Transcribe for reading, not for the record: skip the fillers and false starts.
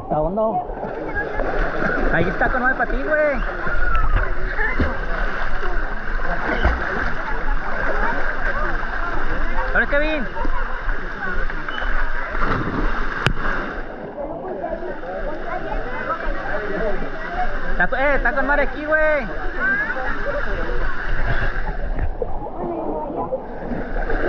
Está hondo. Ahí está con mal para ti, güey. ¿Ahora Kevin? Está con madre aquí, güey.